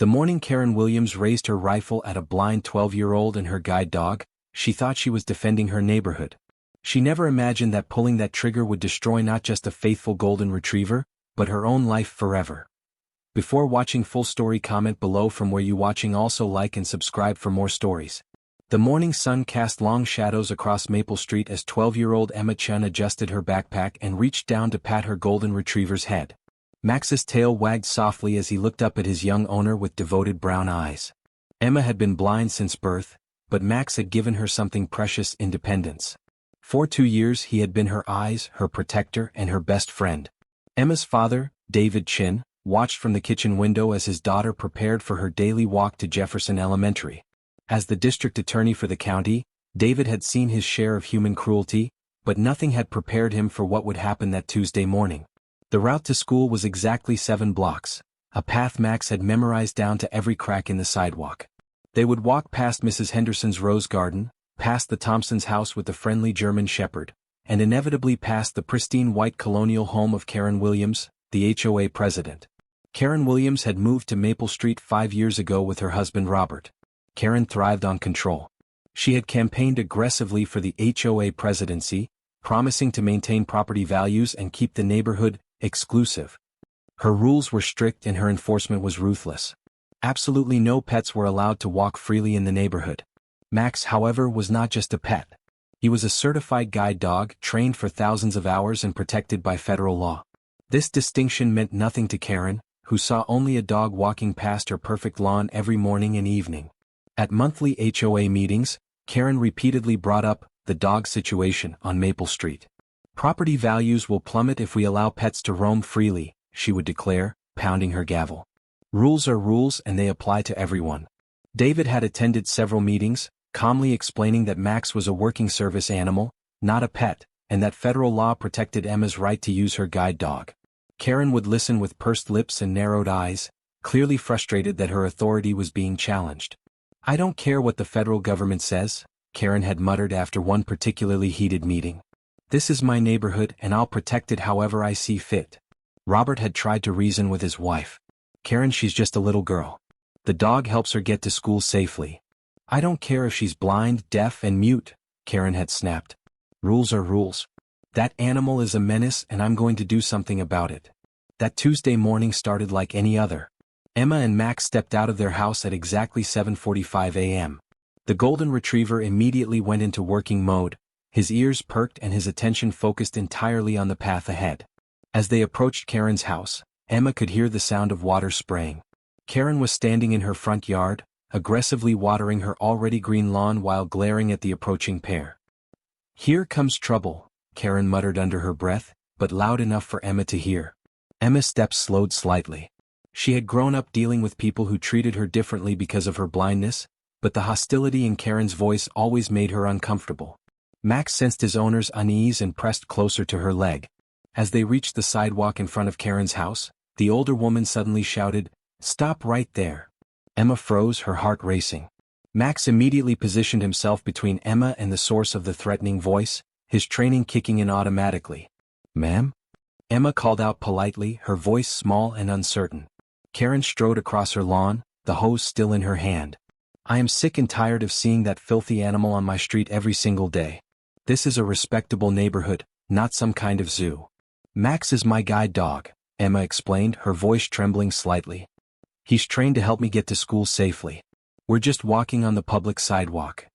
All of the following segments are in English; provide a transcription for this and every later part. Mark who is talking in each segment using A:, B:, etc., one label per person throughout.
A: The morning Karen Williams raised her rifle at a blind 12-year-old and her guide dog, she thought she was defending her neighborhood. She never imagined that pulling that trigger would destroy not just a faithful golden retriever, but her own life forever. Before watching full story, comment below from where you watching. Also like and subscribe for more stories. The morning sun cast long shadows across Maple Street as 12-year-old Emma Chun adjusted her backpack and reached down to pat her golden retriever's head. Max's tail wagged softly as he looked up at his young owner with devoted brown eyes. Emma had been blind since birth, but Max had given her something precious: independence. For 2 years he had been her eyes, her protector, and her best friend. Emma's father, David Chin, watched from the kitchen window as his daughter prepared for her daily walk to Jefferson Elementary. As the district attorney for the county, David had seen his share of human cruelty, but nothing had prepared him for what would happen that Tuesday morning. The route to school was exactly 7 blocks, a path Max had memorized down to every crack in the sidewalk. They would walk past Mrs. Henderson's rose garden, past the Thompsons' house with the friendly German shepherd, and inevitably past the pristine white colonial home of Karen Williams, the HOA president. Karen Williams had moved to Maple Street 5 years ago with her husband Robert. Karen thrived on control. She had campaigned aggressively for the HOA presidency, promising to maintain property values and keep the neighborhood exclusive. Her rules were strict and her enforcement was ruthless. Absolutely no pets were allowed to walk freely in the neighborhood. Max, however, was not just a pet. He was a certified guide dog, trained for thousands of hours and protected by federal law. This distinction meant nothing to Karen, who saw only a dog walking past her perfect lawn every morning and evening. At monthly HOA meetings, Karen repeatedly brought up the dog situation on Maple Street. "Property values will plummet if we allow pets to roam freely," she would declare, pounding her gavel. "Rules are rules and they apply to everyone." David had attended several meetings, calmly explaining that Max was a working service animal, not a pet, and that federal law protected Emma's right to use her guide dog. Karen would listen with pursed lips and narrowed eyes, clearly frustrated that her authority was being challenged. "I don't care what the federal government says," Karen had muttered after one particularly heated meeting. "This is my neighborhood and I'll protect it however I see fit." Robert had tried to reason with his wife. "Karen, she's just a little girl. The dog helps her get to school safely." "I don't care if she's blind, deaf, and mute," Karen had snapped. "Rules are rules. That animal is a menace and I'm going to do something about it." That Tuesday morning started like any other. Emma and Max stepped out of their house at exactly 7:45 a.m. The golden retriever immediately went into working mode, his ears perked and his attention focused entirely on the path ahead. As they approached Karen's house, Emma could hear the sound of water spraying. Karen was standing in her front yard, aggressively watering her already green lawn while glaring at the approaching pair. "Here comes trouble," Karen muttered under her breath, but loud enough for Emma to hear. Emma's steps slowed slightly. She had grown up dealing with people who treated her differently because of her blindness, but the hostility in Karen's voice always made her uncomfortable. Max sensed his owner's unease and pressed closer to her leg. As they reached the sidewalk in front of Karen's house, the older woman suddenly shouted, "Stop right there." Emma froze, her heart racing. Max immediately positioned himself between Emma and the source of the threatening voice, his training kicking in automatically. "Ma'am?" Emma called out politely, her voice small and uncertain. Karen strode across her lawn, the hose still in her hand. "I am sick and tired of seeing that filthy animal on my street every single day. This is a respectable neighborhood, not some kind of zoo." "Max is my guide dog," Emma explained, her voice trembling slightly. "He's trained to help me get to school safely. We're just walking on the public sidewalk."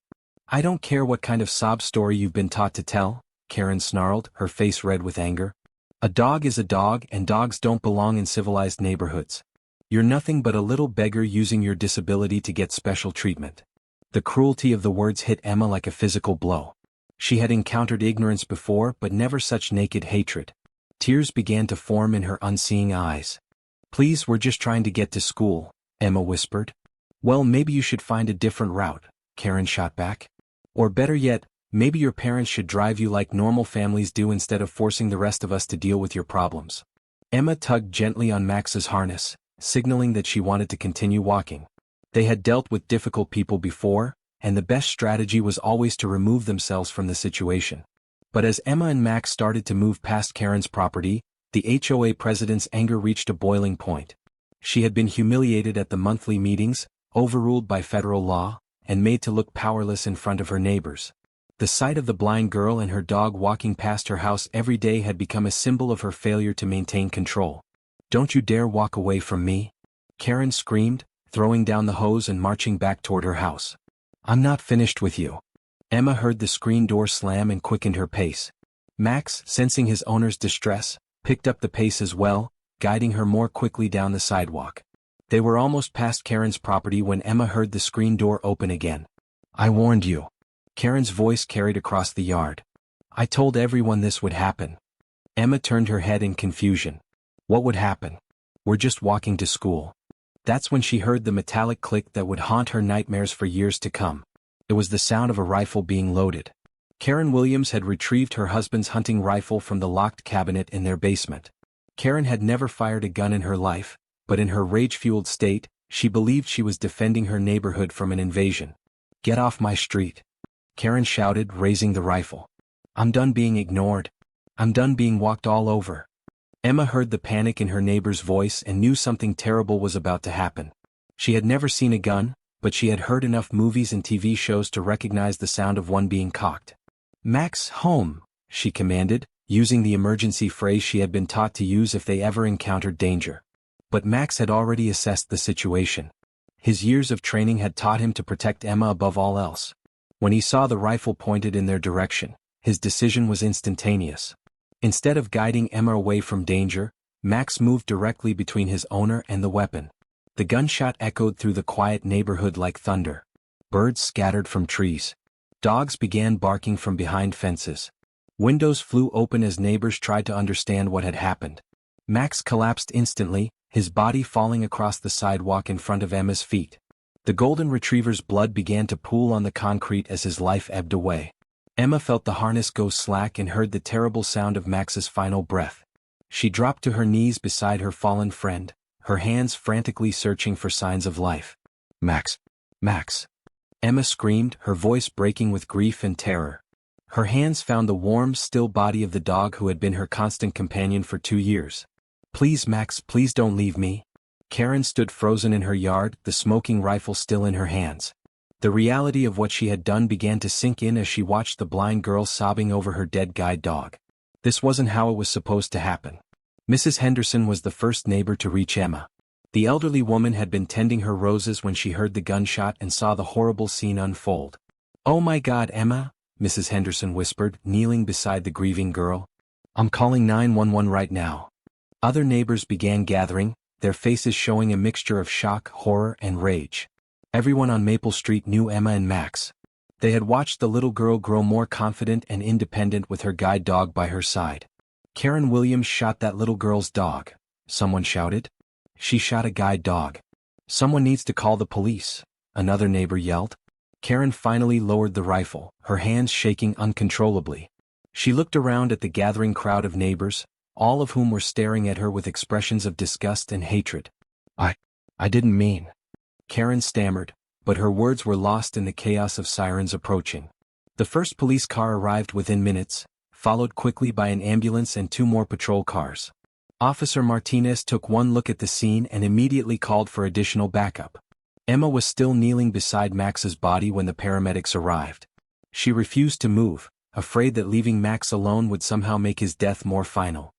A: "I don't care what kind of sob story you've been taught to tell," Karen snarled, her face red with anger. "A dog is a dog and dogs don't belong in civilized neighborhoods. You're nothing but a little beggar using your disability to get special treatment." The cruelty of the words hit Emma like a physical blow. She had encountered ignorance before, but never such naked hatred. Tears began to form in her unseeing eyes. "Please, we're just trying to get to school," Emma whispered. "Well, maybe you should find a different route," Karen shot back. "Or better yet, maybe your parents should drive you like normal families do instead of forcing the rest of us to deal with your problems." Emma tugged gently on Max's harness, signaling that she wanted to continue walking. They had dealt with difficult people before, and the best strategy was always to remove themselves from the situation. But as Emma and Max started to move past Karen's property, the HOA president's anger reached a boiling point. She had been humiliated at the monthly meetings, overruled by federal law, and made to look powerless in front of her neighbors. The sight of the blind girl and her dog walking past her house every day had become a symbol of her failure to maintain control. "Don't you dare walk away from me!" Karen screamed, throwing down the hose and marching back toward her house. "I'm not finished with you." Emma heard the screen door slam and quickened her pace. Max, sensing his owner's distress, picked up the pace as well, guiding her more quickly down the sidewalk. They were almost past Karen's property when Emma heard the screen door open again. "I warned you." Karen's voice carried across the yard. "I told everyone this would happen." Emma turned her head in confusion. "What would happen?" "We're just walking to school." That's when she heard the metallic click that would haunt her nightmares for years to come. It was the sound of a rifle being loaded. Karen Williams had retrieved her husband's hunting rifle from the locked cabinet in their basement. Karen had never fired a gun in her life, but in her rage-fueled state, she believed she was defending her neighborhood from an invasion. "Get off my street!" Karen shouted, raising the rifle. "I'm done being ignored. I'm done being walked all over." Emma heard the panic in her neighbor's voice and knew something terrible was about to happen. She had never seen a gun, but she had heard enough movies and TV shows to recognize the sound of one being cocked. "Max, home," she commanded, using the emergency phrase she had been taught to use if they ever encountered danger. But Max had already assessed the situation. His years of training had taught him to protect Emma above all else. When he saw the rifle pointed in their direction, his decision was instantaneous. Instead of guiding Emma away from danger, Max moved directly between his owner and the weapon. The gunshot echoed through the quiet neighborhood like thunder. Birds scattered from trees. Dogs began barking from behind fences. Windows flew open as neighbors tried to understand what had happened. Max collapsed instantly, his body falling across the sidewalk in front of Emma's feet. The golden retriever's blood began to pool on the concrete as his life ebbed away. Emma felt the harness go slack and heard the terrible sound of Max's final breath. She dropped to her knees beside her fallen friend, her hands frantically searching for signs of life. "Max! Max!" Emma screamed, her voice breaking with grief and terror. Her hands found the warm, still body of the dog who had been her constant companion for 2 years. "Please, Max, please don't leave me." Karen stood frozen in her yard, the smoking rifle still in her hands. The reality of what she had done began to sink in as she watched the blind girl sobbing over her dead guide dog. This wasn't how it was supposed to happen. Mrs. Henderson was the first neighbor to reach Emma. The elderly woman had been tending her roses when she heard the gunshot and saw the horrible scene unfold. "Oh my God, Emma," Mrs. Henderson whispered, kneeling beside the grieving girl. "I'm calling 911 right now." Other neighbors began gathering, their faces showing a mixture of shock, horror, and rage. Everyone on Maple Street knew Emma and Max. They had watched the little girl grow more confident and independent with her guide dog by her side. "Karen Williams shot that little girl's dog," someone shouted. "She shot a guide dog. Someone needs to call the police," another neighbor yelled. Karen finally lowered the rifle, her hands shaking uncontrollably. She looked around at the gathering crowd of neighbors, all of whom were staring at her with expressions of disgust and hatred. I didn't mean," Karen stammered, but her words were lost in the chaos of sirens approaching. The first police car arrived within minutes, followed quickly by an ambulance and 2 more patrol cars. Officer Martinez took one look at the scene and immediately called for additional backup. Emma was still kneeling beside Max's body when the paramedics arrived. She refused to move, afraid that leaving Max alone would somehow make his death more final.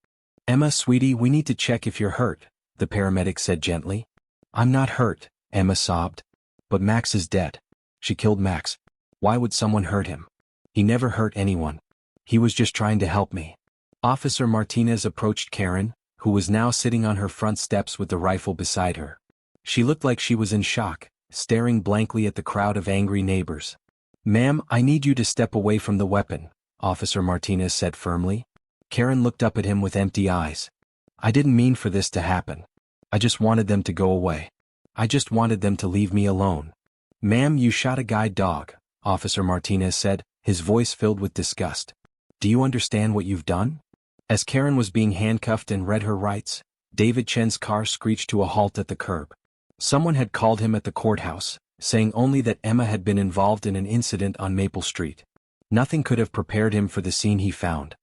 A: "Emma, sweetie, we need to check if you're hurt," the paramedic said gently. "I'm not hurt," Emma sobbed. "But Max is dead. She killed Max. Why would someone hurt him? He never hurt anyone. He was just trying to help me." Officer Martinez approached Karen, who was now sitting on her front steps with the rifle beside her. She looked like she was in shock, staring blankly at the crowd of angry neighbors. "Ma'am, I need you to step away from the weapon," Officer Martinez said firmly. Karen looked up at him with empty eyes. "I didn't mean for this to happen. I just wanted them to go away. I just wanted them to leave me alone." "Ma'am, you shot a guide dog," Officer Martinez said, his voice filled with disgust. "Do you understand what you've done?" As Karen was being handcuffed and read her rights, David Chen's car screeched to a halt at the curb. Someone had called him at the courthouse, saying only that Emma had been involved in an incident on Maple Street. Nothing could have prepared him for the scene he found.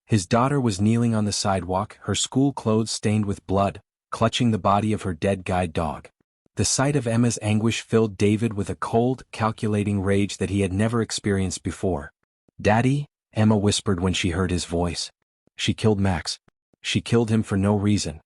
A: His daughter was kneeling on the sidewalk, her school clothes stained with blood, clutching the body of her dead guide dog. The sight of Emma's anguish filled David with a cold, calculating rage that he had never experienced before. "Daddy," Emma whispered when she heard his voice. "She killed Max. She killed him for no reason.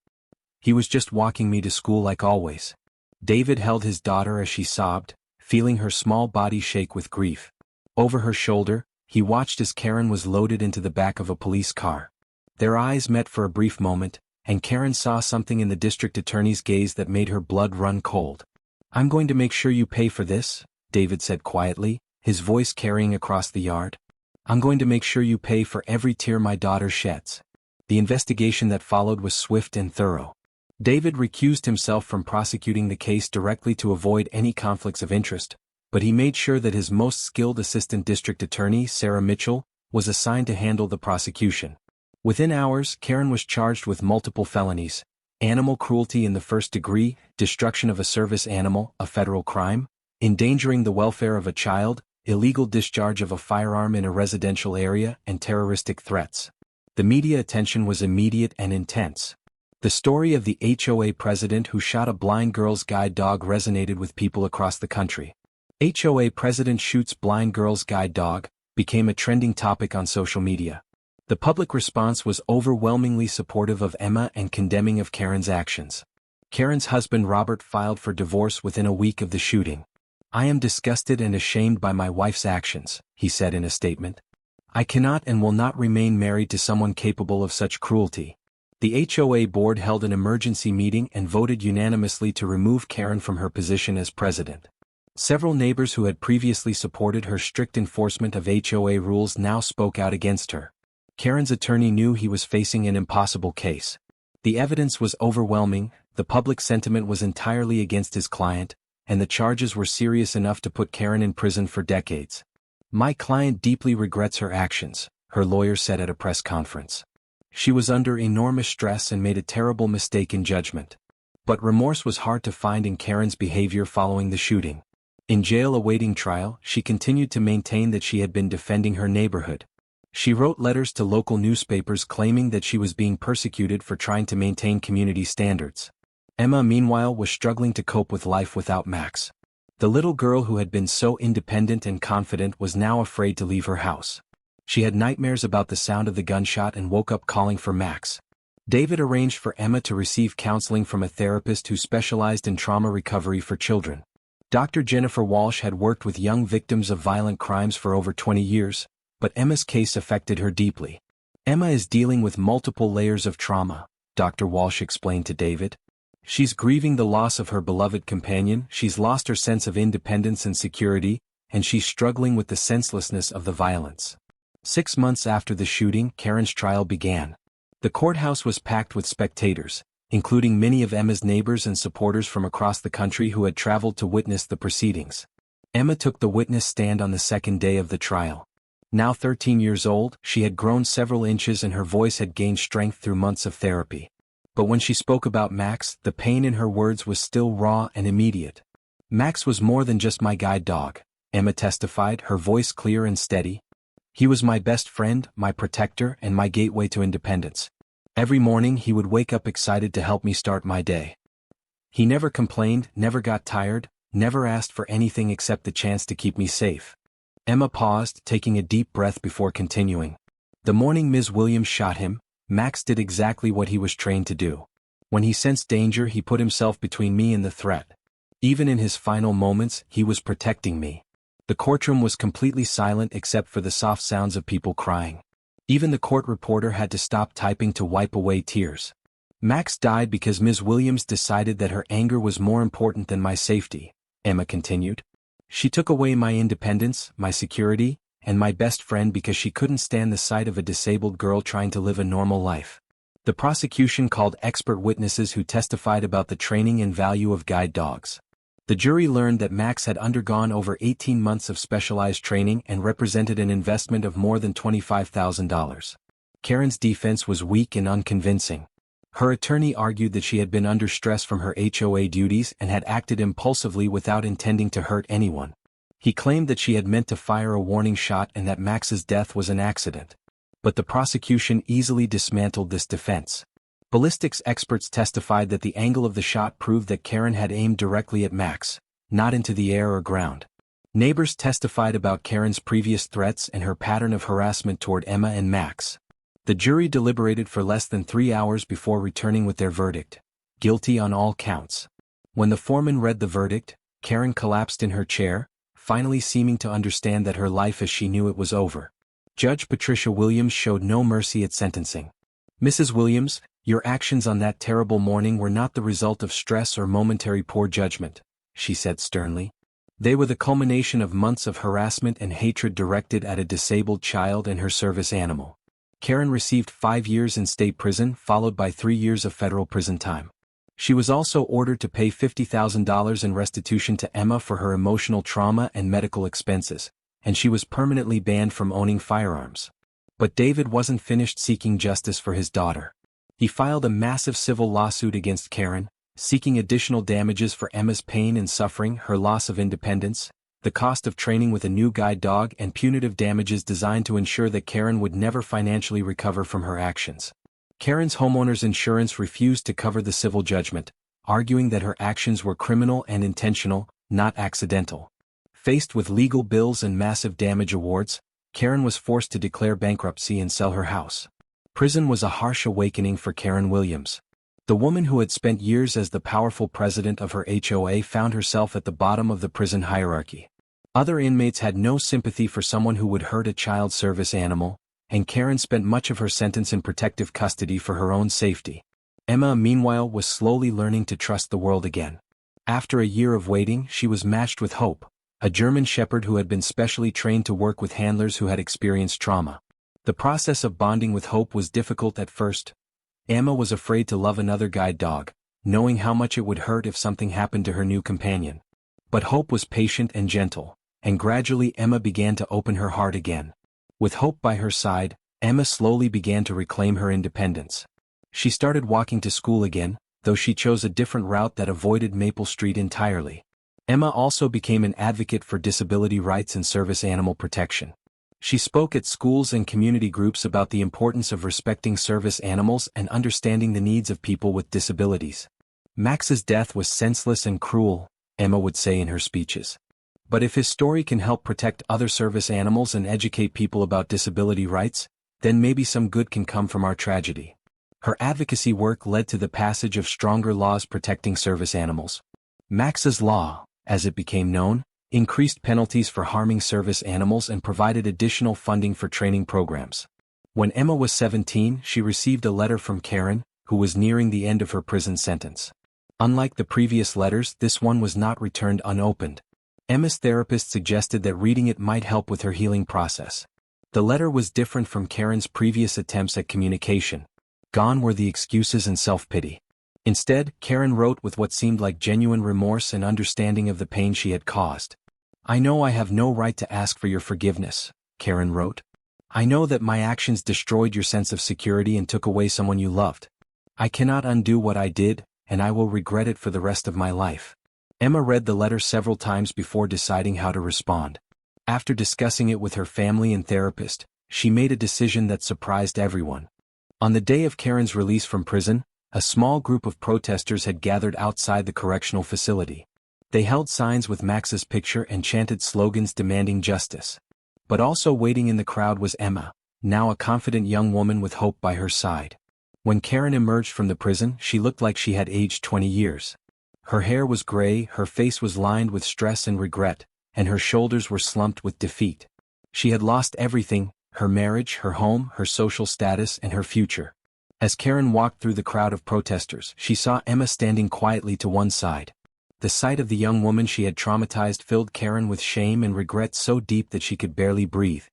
A: He was just walking me to school like always." David held his daughter as she sobbed, feeling her small body shake with grief. Over her shoulder, he watched as Karen was loaded into the back of a police car. Their eyes met for a brief moment, and Karen saw something in the district attorney's gaze that made her blood run cold. "I'm going to make sure you pay for this," David said quietly, his voice carrying across the yard. "I'm going to make sure you pay for every tear my daughter sheds." The investigation that followed was swift and thorough. David recused himself from prosecuting the case directly to avoid any conflicts of interest, but he made sure that his most skilled assistant district attorney, Sarah Mitchell, was assigned to handle the prosecution. Within hours, Karen was charged with multiple felonies: animal cruelty in the first degree, destruction of a service animal, a federal crime, endangering the welfare of a child, illegal discharge of a firearm in a residential area, and terroristic threats. The media attention was immediate and intense. The story of the HOA president who shot a blind girl's guide dog resonated with people across the country. "HOA president shoots blind girl's guide dog" became a trending topic on social media. The public response was overwhelmingly supportive of Emma and condemning of Karen's actions. Karen's husband Robert filed for divorce within a week of the shooting. "I am disgusted and ashamed by my wife's actions," he said in a statement. "I cannot and will not remain married to someone capable of such cruelty." The HOA board held an emergency meeting and voted unanimously to remove Karen from her position as president. Several neighbors who had previously supported her strict enforcement of HOA rules now spoke out against her. Karen's attorney knew he was facing an impossible case. The evidence was overwhelming, the public sentiment was entirely against his client, and the charges were serious enough to put Karen in prison for decades. "My client deeply regrets her actions," her lawyer said at a press conference. "She was under enormous stress and made a terrible mistake in judgment." But remorse was hard to find in Karen's behavior following the shooting. In jail awaiting trial, she continued to maintain that she had been defending her neighborhood. She wrote letters to local newspapers claiming that she was being persecuted for trying to maintain community standards. Emma, meanwhile, was struggling to cope with life without Max. The little girl who had been so independent and confident was now afraid to leave her house. She had nightmares about the sound of the gunshot and woke up calling for Max. David arranged for Emma to receive counseling from a therapist who specialized in trauma recovery for children. Dr. Jennifer Walsh had worked with young victims of violent crimes for over 20 years, but Emma's case affected her deeply. "Emma is dealing with multiple layers of trauma," Dr. Walsh explained to David. "She's grieving the loss of her beloved companion, she's lost her sense of independence and security, and she's struggling with the senselessness of the violence." 6 months after the shooting, Karen's trial began. The courthouse was packed with spectators, including many of Emma's neighbors and supporters from across the country who had traveled to witness the proceedings. Emma took the witness stand on the second day of the trial. Now 13 years old, she had grown several inches and her voice had gained strength through months of therapy. But when she spoke about Max, the pain in her words was still raw and immediate. "Max was more than just my guide dog," Emma testified, her voice clear and steady. "He was my best friend, my protector, and my gateway to independence. Every morning he would wake up excited to help me start my day. He never complained, never got tired, never asked for anything except the chance to keep me safe." Emma paused, taking a deep breath before continuing. "The morning Ms. Williams shot him, Max did exactly what he was trained to do. When he sensed danger, he put himself between me and the threat. Even in his final moments, he was protecting me." The courtroom was completely silent except for the soft sounds of people crying. Even the court reporter had to stop typing to wipe away tears. "Max died because Ms. Williams decided that her anger was more important than my safety," Emma continued. "She took away my independence, my security, and my best friend because she couldn't stand the sight of a disabled girl trying to live a normal life." The prosecution called expert witnesses who testified about the training and value of guide dogs. The jury learned that Max had undergone over 18 months of specialized training and represented an investment of more than $25,000. Karen's defense was weak and unconvincing. Her attorney argued that she had been under stress from her HOA duties and had acted impulsively without intending to hurt anyone. He claimed that she had meant to fire a warning shot and that Max's death was an accident. But the prosecution easily dismantled this defense. Ballistics experts testified that the angle of the shot proved that Karen had aimed directly at Max, not into the air or ground. Neighbors testified about Karen's previous threats and her pattern of harassment toward Emma and Max. The jury deliberated for less than 3 hours before returning with their verdict: guilty on all counts. When the foreman read the verdict, Karen collapsed in her chair, finally seeming to understand that her life as she knew it was over. Judge Patricia Williams showed no mercy at sentencing. "Mrs. Williams, your actions on that terrible morning were not the result of stress or momentary poor judgment," she said sternly. "They were the culmination of months of harassment and hatred directed at a disabled child and her service animal." Karen received 5 years in state prison followed by 3 years of federal prison time. She was also ordered to pay $50,000 in restitution to Emma for her emotional trauma and medical expenses, and she was permanently banned from owning firearms. But David wasn't finished seeking justice for his daughter. He filed a massive civil lawsuit against Karen, seeking additional damages for Emma's pain and suffering, her loss of independence, the cost of training with a new guide dog, and punitive damages designed to ensure that Karen would never financially recover from her actions. Karen's homeowner's insurance refused to cover the civil judgment, arguing that her actions were criminal and intentional, not accidental. Faced with legal bills and massive damage awards, Karen was forced to declare bankruptcy and sell her house. Prison was a harsh awakening for Karen Williams. The woman who had spent years as the powerful president of her HOA found herself at the bottom of the prison hierarchy. Other inmates had no sympathy for someone who would hurt a child service animal, and Karen spent much of her sentence in protective custody for her own safety. Emma, meanwhile, was slowly learning to trust the world again. After a year of waiting, she was matched with Hope, a German shepherd who had been specially trained to work with handlers who had experienced trauma. The process of bonding with Hope was difficult at first. Emma was afraid to love another guide dog, knowing how much it would hurt if something happened to her new companion. But Hope was patient and gentle, and gradually Emma began to open her heart again. With Hope by her side, Emma slowly began to reclaim her independence. She started walking to school again, though she chose a different route that avoided Maple Street entirely. Emma also became an advocate for disability rights and service animal protection. She spoke at schools and community groups about the importance of respecting service animals and understanding the needs of people with disabilities. "Max's death was senseless and cruel," Emma would say in her speeches. "But if his story can help protect other service animals and educate people about disability rights, then maybe some good can come from our tragedy." Her advocacy work led to the passage of stronger laws protecting service animals. Max's Law, as it became known, increased penalties for harming service animals and provided additional funding for training programs. When Emma was 17, she received a letter from Karen, who was nearing the end of her prison sentence. Unlike the previous letters, this one was not returned unopened. Emma's therapist suggested that reading it might help with her healing process. The letter was different from Karen's previous attempts at communication. Gone were the excuses and self-pity. Instead, Karen wrote with what seemed like genuine remorse and understanding of the pain she had caused. "I know I have no right to ask for your forgiveness," Karen wrote. "I know that my actions destroyed your sense of security and took away someone you loved. I cannot undo what I did, and I will regret it for the rest of my life." Emma read the letter several times before deciding how to respond. After discussing it with her family and therapist, she made a decision that surprised everyone. On the day of Karen's release from prison, a small group of protesters had gathered outside the correctional facility. They held signs with Max's picture and chanted slogans demanding justice. But also waiting in the crowd was Emma, now a confident young woman with Hope by her side. When Karen emerged from the prison, she looked like she had aged 20 years. Her hair was gray, her face was lined with stress and regret, and her shoulders were slumped with defeat. She had lost everything: her marriage, her home, her social status, and her future. As Karen walked through the crowd of protesters, she saw Emma standing quietly to one side. The sight of the young woman she had traumatized filled Karen with shame and regret so deep that she could barely breathe.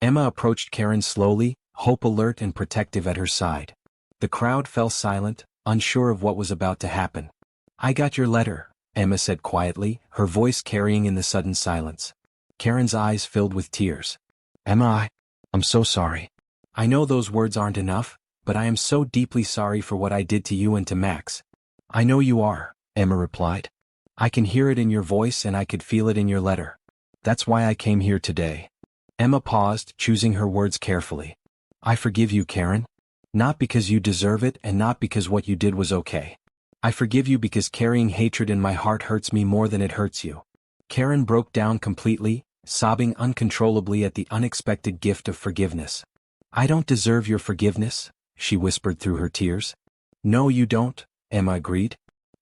A: Emma approached Karen slowly, Hope alert and protective at her side. The crowd fell silent, unsure of what was about to happen. "I got your letter," Emma said quietly, her voice carrying in the sudden silence. Karen's eyes filled with tears. "Emma, I'm so sorry. I know those words aren't enough, but I am so deeply sorry for what I did to you and to Max." "I know you are," Emma replied. "I can hear it in your voice and I could feel it in your letter. That's why I came here today." Emma paused, choosing her words carefully. "I forgive you, Karen. Not because you deserve it and not because what you did was okay. I forgive you because carrying hatred in my heart hurts me more than it hurts you. Karen broke down completely, sobbing uncontrollably at the unexpected gift of forgiveness. I don't deserve your forgiveness, she whispered through her tears. No, you don't, Emma agreed.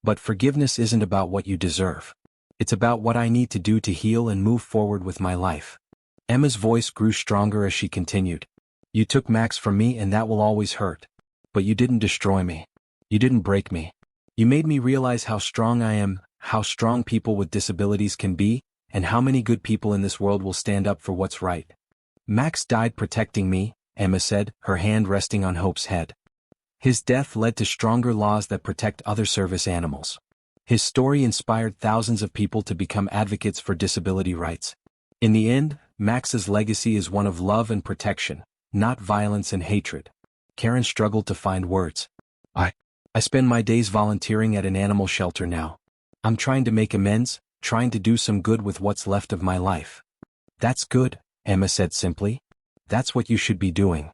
A: But forgiveness isn't about what you deserve. It's about what I need to do to heal and move forward with my life. Emma's voice grew stronger as she continued. You took Max from me and that will always hurt. But you didn't destroy me. You didn't break me. You made me realize how strong I am, how strong people with disabilities can be, and how many good people in this world will stand up for what's right. Max died protecting me, Emma said, her hand resting on Hope's head. His death led to stronger laws that protect other service animals. His story inspired thousands of people to become advocates for disability rights. In the end, Max's legacy is one of love and protection, not violence and hatred. Karen struggled to find words. I spend my days volunteering at an animal shelter now. I'm trying to make amends, trying to do some good with what's left of my life. That's good, Emma said simply. That's what you should be doing.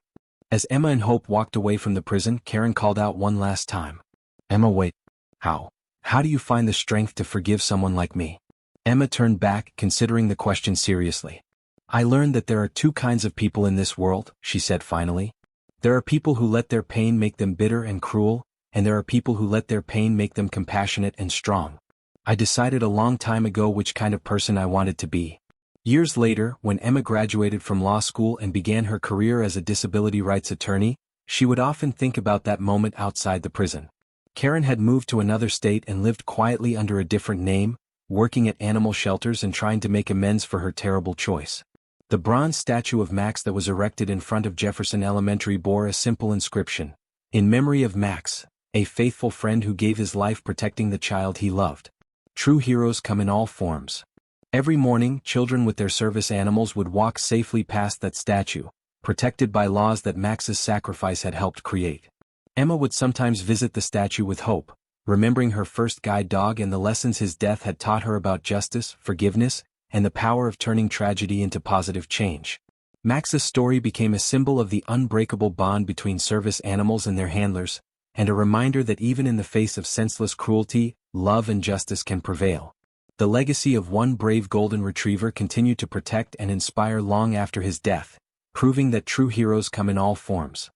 A: As Emma and Hope walked away from the prison, Karen called out one last time. Emma, wait. How? How do you find the strength to forgive someone like me? Emma turned back, considering the question seriously. I learned that there are two kinds of people in this world, she said finally. There are people who let their pain make them bitter and cruel, and there are people who let their pain make them compassionate and strong. I decided a long time ago which kind of person I wanted to be. Years later, when Emma graduated from law school and began her career as a disability rights attorney, she would often think about that moment outside the prison. Karen had moved to another state and lived quietly under a different name, working at animal shelters and trying to make amends for her terrible choice. The bronze statue of Max that was erected in front of Jefferson Elementary bore a simple inscription. In memory of Max, a faithful friend who gave his life protecting the child he loved. True heroes come in all forms. Every morning, children with their service animals would walk safely past that statue, protected by laws that Max's sacrifice had helped create. Emma would sometimes visit the statue with Hope, remembering her first guide dog and the lessons his death had taught her about justice, forgiveness, and the power of turning tragedy into positive change. Max's story became a symbol of the unbreakable bond between service animals and their handlers, and a reminder that even in the face of senseless cruelty, love and justice can prevail. The legacy of one brave golden retriever continued to protect and inspire long after his death, proving that true heroes come in all forms.